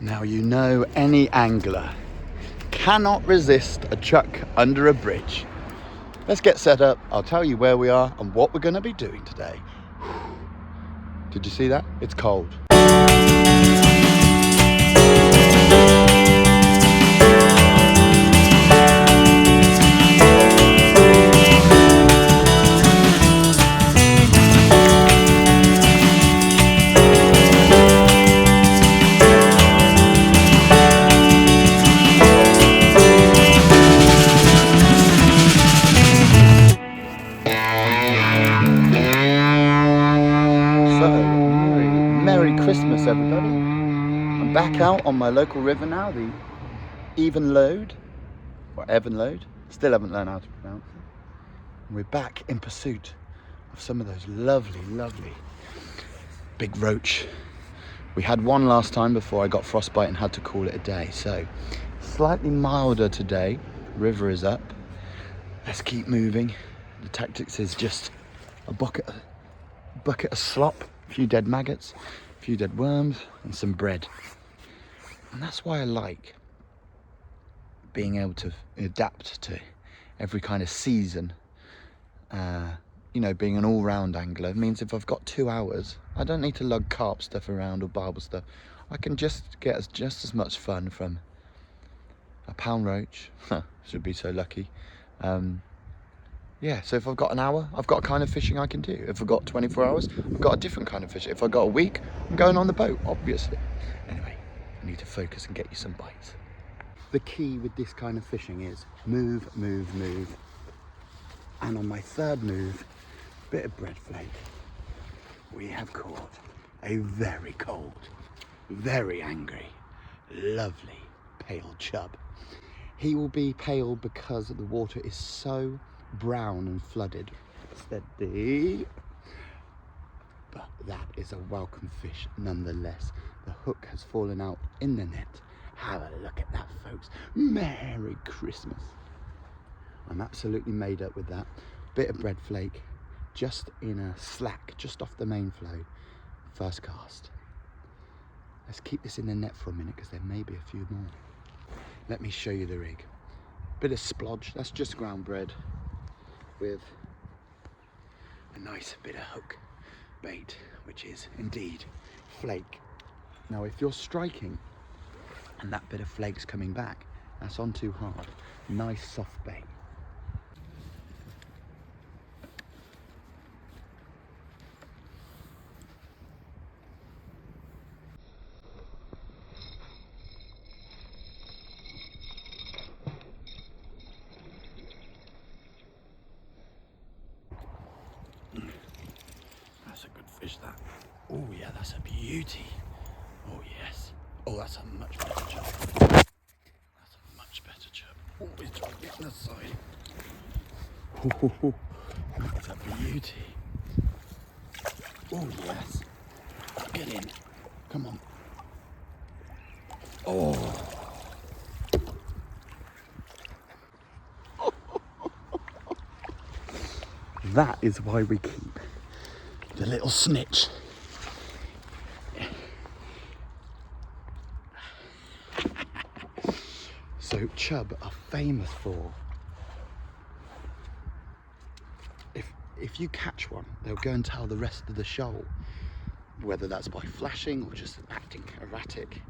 Now you know any angler cannot resist a chuck under a bridge. Let's get set up. I'll tell you where we are and what we're going to be doing today. Did you see that? It's cold. Merry Christmas, everybody. I'm back out on my local river now, the Evenlode, or Evenlode. Still haven't learned how to pronounce it. And we're back in pursuit of some of those lovely, lovely big roach. We had one last time before I got frostbite and had to call it a day. So, slightly milder today. River is up. Let's keep moving. The tactics is just a bucket of slop, a few dead maggots, a few dead worms, and some bread. And that's why I like being able to adapt to every kind of season. You know, being an all-round angler means if I've got 2 hours, I don't need to lug carp stuff around or barbel stuff. I can just get just as much fun from a pound roach. Should be so lucky. Yeah, so if I've got an hour, I've got a kind of fishing I can do. If I've got 24 hours, I've got a different kind of fishing. If I've got a week, I'm going on the boat, obviously. Anyway, I need to focus and get you some bites. The key with this kind of fishing is move, move, move. And on my third move, bit of bread flake, we have caught a very cold, very angry, lovely pale chub. He will be pale because the water is so brown and flooded. Steady. But that is a welcome fish nonetheless. The hook has fallen out in the net. Have a look at that, folks. Merry Christmas. I'm absolutely made up with that. Bit of bread flake, just in a slack, just off the main flow. First cast. Let's keep this in the net for a minute because there may be a few more. Let me show you the rig. Bit of splodge, that's just ground bread with a nice bit of hook bait, which is indeed flake. Now if you're striking and that bit of flake's coming back, that's on too hard. Nice soft bait. That's a good fish, that. Oh yeah, that's a beauty. Oh yes. Oh, that's a much better chub. That's a much better chub. Oh, he's trying to get on the side. Oh, that's a beauty. Oh yes. Get in. Come on. Oh. That is why we keep the little snitch. So chub are famous for, if you catch one, they'll go and tell the rest of the shoal, whether that's by flashing or just acting erratic.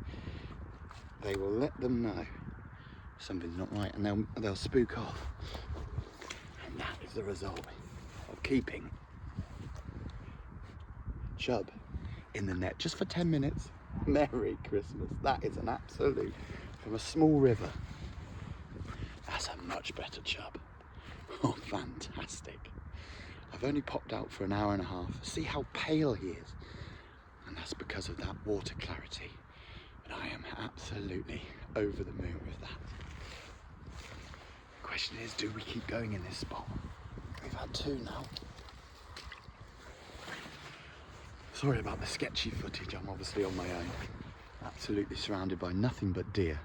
They will let them know something's not right, and they'll spook off. And that is the result of keeping chub in the net just for 10 minutes. Merry Christmas. That is an absolute, from a small river, that's a much better chub. Oh, fantastic. I've only popped out for an hour and a half. See how pale he is? And that's because of that water clarity. And I am absolutely over the moon with that. The question is, do we keep going in this spot? We've had 2 now. Sorry about the sketchy footage, I'm obviously on my own. Absolutely surrounded by nothing but deer.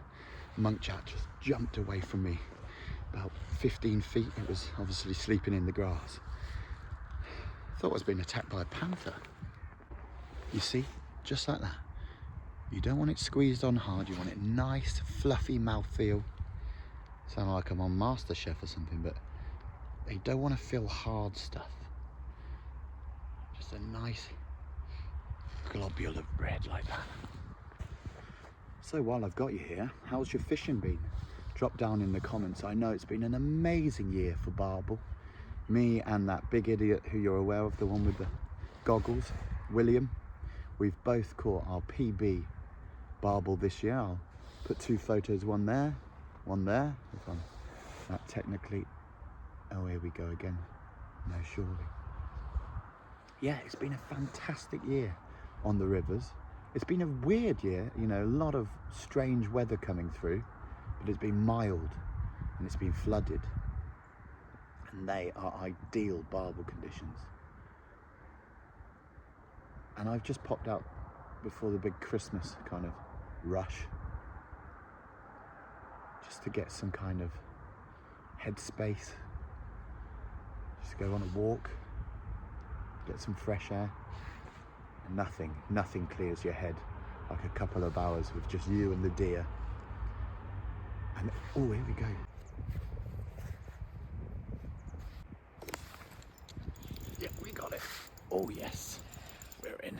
Monkchat just jumped away from me about 15 feet. It was obviously sleeping in the grass. Thought I was being attacked by a panther. You see, just like that. You don't want it squeezed on hard, you want it nice, fluffy mouthfeel. Sound like I'm on MasterChef or something, but you don't want to feel hard stuff. Just a nice globule of bread like that. So while I've got you here, how's your fishing been? Drop down in the comments. I know it's been an amazing year for barbel. Me and that big idiot who you're aware of, the one with the goggles, William, we've both caught our PB barbel this year. I'll put 2 photos, one there, if I'm that technically. Oh, here we go again. No, surely. Yeah, it's been a fantastic year on the rivers. It's been a weird year, you know, a lot of strange weather coming through, but it's been mild and it's been flooded. And they are ideal barbel conditions. And I've just popped out before the big Christmas kind of rush, just to get some kind of headspace, just go on a walk, get some fresh air. And nothing clears your head like a couple of hours with just you and the deer. And oh, here we go. Yep, we got it. Oh yes, we're in.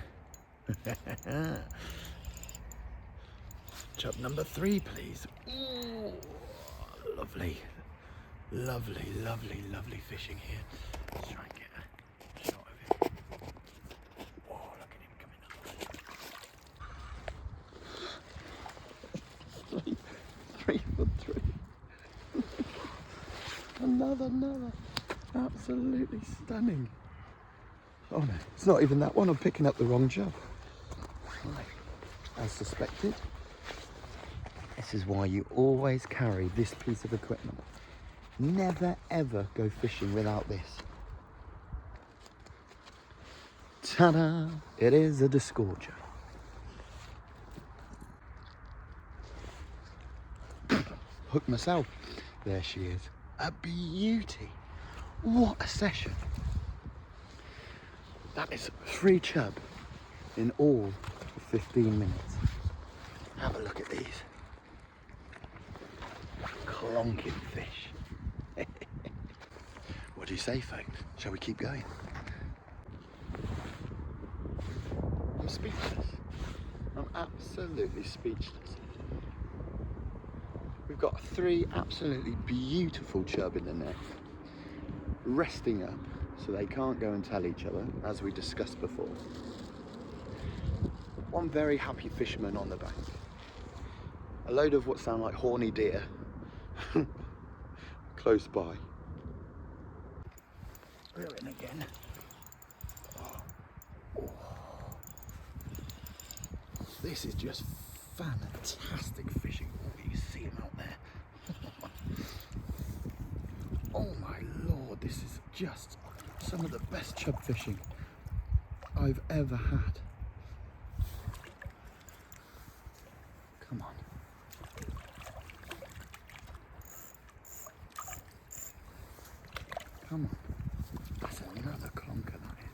Chub number 3, please. Ooh, lovely, lovely, lovely, lovely fishing here. Let's try and get a shot of him. Whoa, look at him coming up. 3 for 3. Another. Absolutely stunning. Oh no, it's not even that one. I'm picking up the wrong job. Right, as suspected. This is why you always carry this piece of equipment. Never ever go fishing without this. Ta-da! It is a disgorger. Hooked myself. There she is. A beauty. What a session. That is 3 chub in all for 15 minutes. Have a look at these. Clonking fish. What do you say, folks? Shall we keep going? I'm speechless. I'm absolutely speechless. We've got 3 absolutely beautiful chub in the net, resting up so they can't go and tell each other, as we discussed before. 1 very happy fisherman on the bank. A load of what sound like horny deer close by. We're in again. Oh. This is just fantastic fishing. Oh, you see him out there. Oh my lord, this is just some of the best chub fishing I've ever had. Come on. Come on. That's another clonker, that is.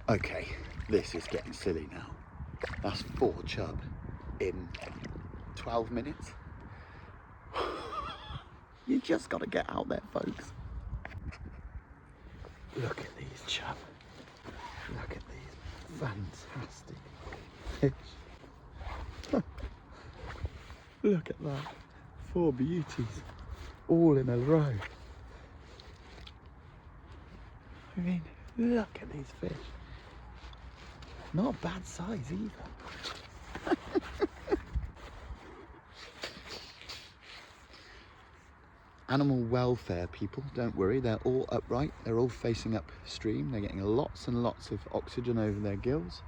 Okay, this is getting silly now. That's 4 chub in 12 minutes. You just got to get out there, folks. Look at these chub. Look at these fantastic fish. Look at that. 4 beauties all in a row. I mean, look at these fish. Not a bad size either. Animal welfare people, don't worry, they're all upright, they're all facing upstream, they're getting lots and lots of oxygen over their gills.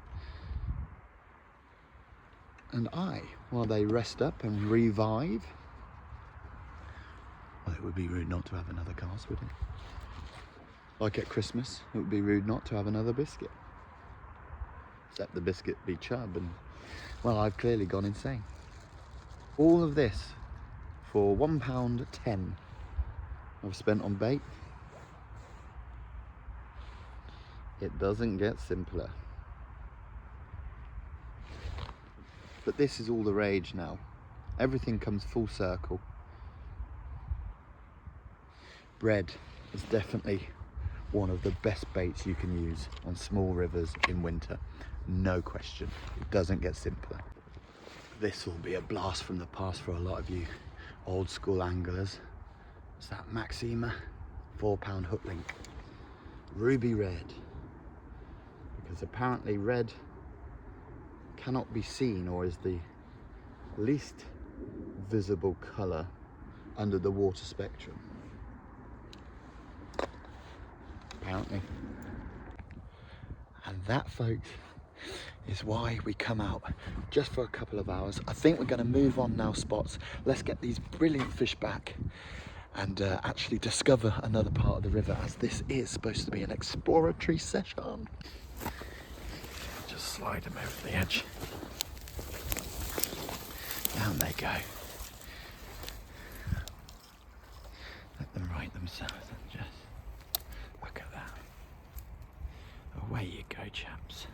And while they rest up and revive, well, it would be rude not to have another cast, would it? Like at Christmas, it would be rude not to have another biscuit. Except the biscuit be chub, and well, I've clearly gone insane. All of this for £1.10. I've spent on bait. It doesn't get simpler. But this is all the rage now. Everything comes full circle. Bread is definitely one of the best baits you can use on small rivers in winter. No question. It doesn't get simpler. This will be a blast from the past for a lot of you old school anglers. It's that Maxima 4-pound hook link. Ruby red. Because apparently red cannot be seen, or is the least visible colour under the water spectrum. Apparently. And that, folks, is why we come out just for a couple of hours. I think we're going to move on now, Spots. Let's get these brilliant fish back and actually discover another part of the river, as this is supposed to be an exploratory session. Just slide them over the edge. Down they go. Let them right themselves and just look at that. Away you go, chaps.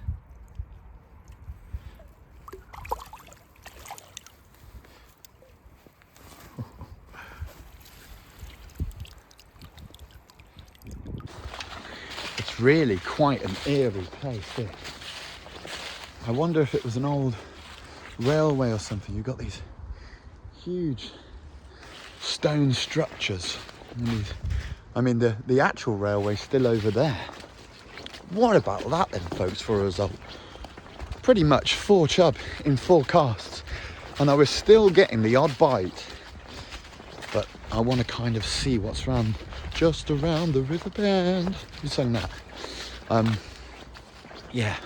It's really quite an eerie place here. I wonder if it was an old railway or something. You've got these huge stone structures. I mean, the actual railway's still over there. What about that then, folks, for a result? Pretty much 4 chub in 4 casts, and I was still getting the odd bite. But I want to kind of see what's around, just around the river bend. Who sang that? Yeah,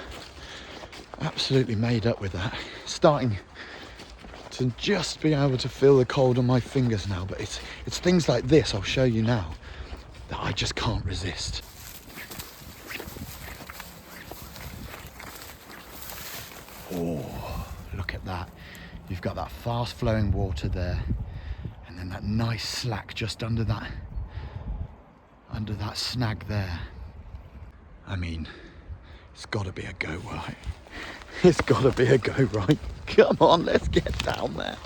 absolutely made up with that. Starting to just be able to feel the cold on my fingers now, but it's things like this, I'll show you now, that I just can't resist. Oh, look at that. You've got that fast flowing water there, and then that nice slack just under that snag there. I mean, it's got to be a go, right? It's got to be a go, right? Come on, let's get down there.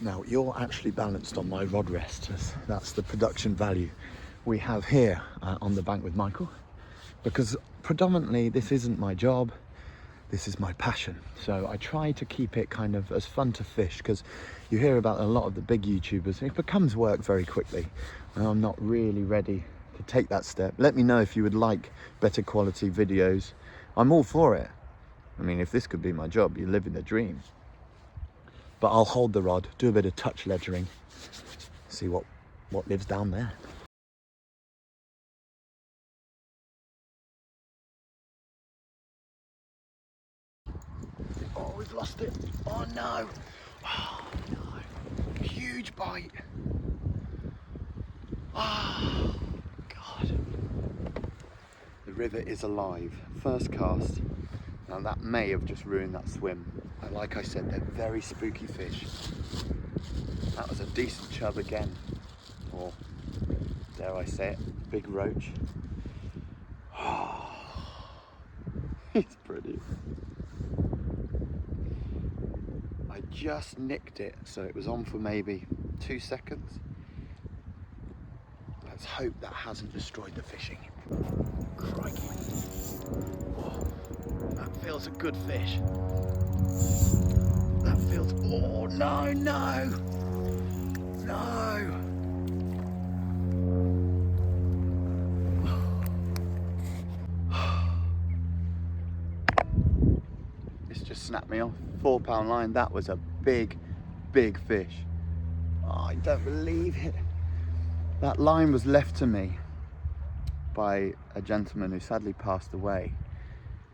Now, you're actually balanced on my rod rest. That's the production value we have here on the bank with Michael, because predominantly this isn't my job, this is my passion. So I try to keep it kind of as fun to fish, because you hear about a lot of the big YouTubers, it becomes work very quickly, and I'm not really ready to take that step. Let me know if you would like better quality videos. I'm all for it. I mean, if this could be my job, you're living the dream. But I'll hold the rod, do a bit of touch ledgering, see what lives down there. Oh, we've lost it. Oh no. Oh no. Huge bite. Oh God. The river is alive. First cast. Now that may have just ruined that swim. And like I said, they're very spooky fish. That was a decent chub again. Or, dare I say it, big roach. Oh, it's pretty. I just nicked it, so it was on for maybe 2 seconds. Let's hope that hasn't destroyed the fishing. Crikey. Oh, that feels a good fish. That feels, oh no, no, no. This just snapped me off. 4-pound line, that was a big, big fish. Oh, I don't believe it. That line was left to me by a gentleman who sadly passed away.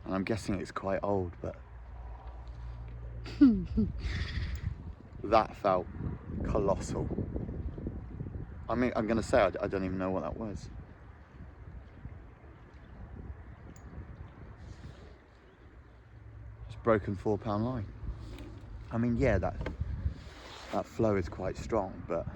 And I'm guessing it's quite old, but that felt colossal. I mean, I'm gonna say I don't even know what that was. Just broken 4-pound line. I mean, yeah, that flow is quite strong, but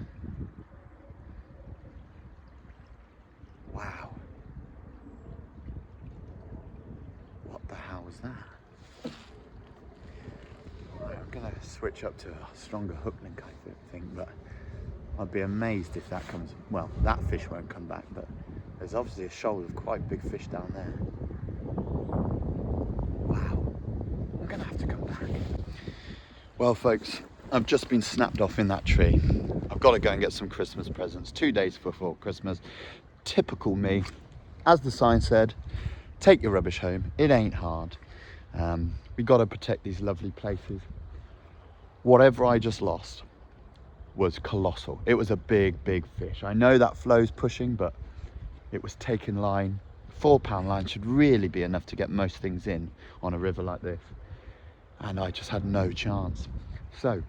I'm gonna switch up to a stronger hook link, I think, but I'd be amazed if that comes. Well, that fish won't come back, but there's obviously a shoal of quite big fish down there. Wow, I'm gonna have to come back. Well, folks, I've just been snapped off in that tree. I've got to go and get some Christmas presents 2 days before Christmas. Typical me. As the sign said, take your rubbish home. It ain't hard. We've got to protect these lovely places. Whatever I just lost was colossal. It was a big, big fish. I know that flow's pushing, but it was taking line. 4-pound line should really be enough to get most things in on a river like this. And I just had no chance. So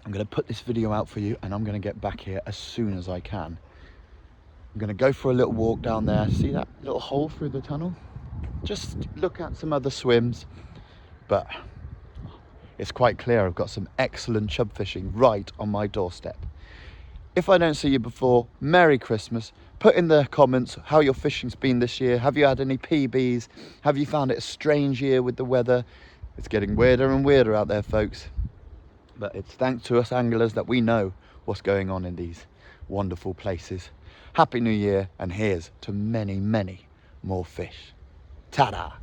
I'm going to put this video out for you, and I'm going to get back here as soon as I can. I'm going to go for a little walk down there. See that little hole through the tunnel? Just look at some other swims, but it's quite clear I've got some excellent chub fishing right on my doorstep. If I don't see you before, Merry Christmas. Put in the comments how your fishing's been this year. Have you had any PBs? Have you found it a strange year with the weather? It's getting weirder and weirder out there, folks. But it's thanks to us anglers that we know what's going on in these wonderful places. Happy New Year, and here's to many, many more fish. Ta-da!